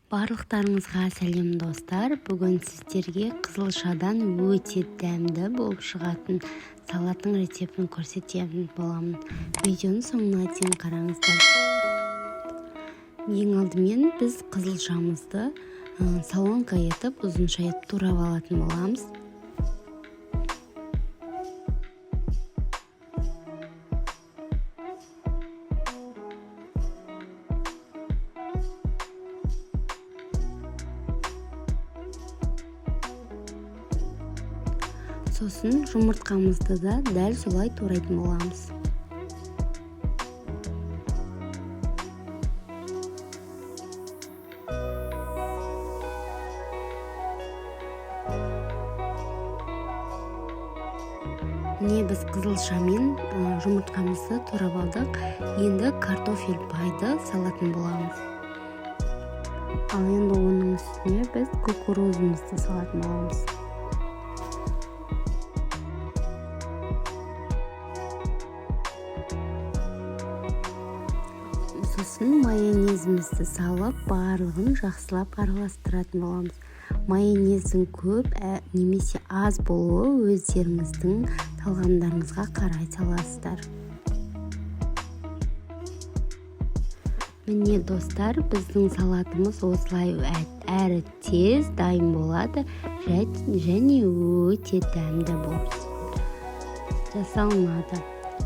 Барлықтарыңызға сәлем достар. Бүгін сіздерге қызылшадан өте дәмді болып шығатын салаттың рецептін көрсететін боламын. Видеоны соңына дейін қараңыздар. Ең алдымен біз қызылшамызды солонка етіп, ұзынша етіп турап алатын боламыз. Сосын жұмыртқамызды да дәл солай турайтын боламыз. Міне біз қызылшамен жұмыртқамызды турап алдық. Енді картофель пайды салатын боламыз. Ал енді оның үстіне біз кукурузымызды салатын боламыз. Сосын майонезімізді салып, барлығын жақсылап араластыратын боламыз. Майонездің көп немесе аз болуы өздеріңіздің талғамдарыңызға қарай саласыздар. Міне достар, біздің салатымыз осылай әрі тез дайын болады және өте дәмді болып жасалынады.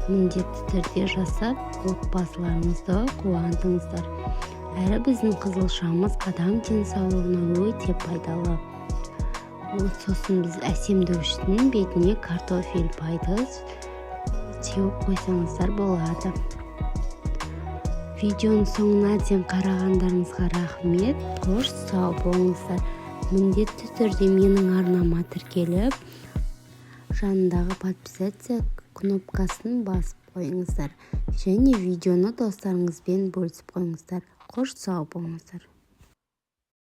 Міндетті түрде жасап, отбасыларыңызды қуантыңыздар. Әрі біздің қызылшамыз адам денсаулығына өте пайдалы. Сосын біз әсемдеуіштің бетіне картофель пайды сеуіп қойсаңыздар болады. Видеоның соңына дейін қарағандарыңызға рахмет. Қош сау болыңыздар. Міндетті түрде менің арнама тіркеліп, жанындағы подписаться кнопкасын басып қойыңыздар. Және видеоны достарыңызбен бөлісіп қойыңыздар. Қош сау болыңыздар.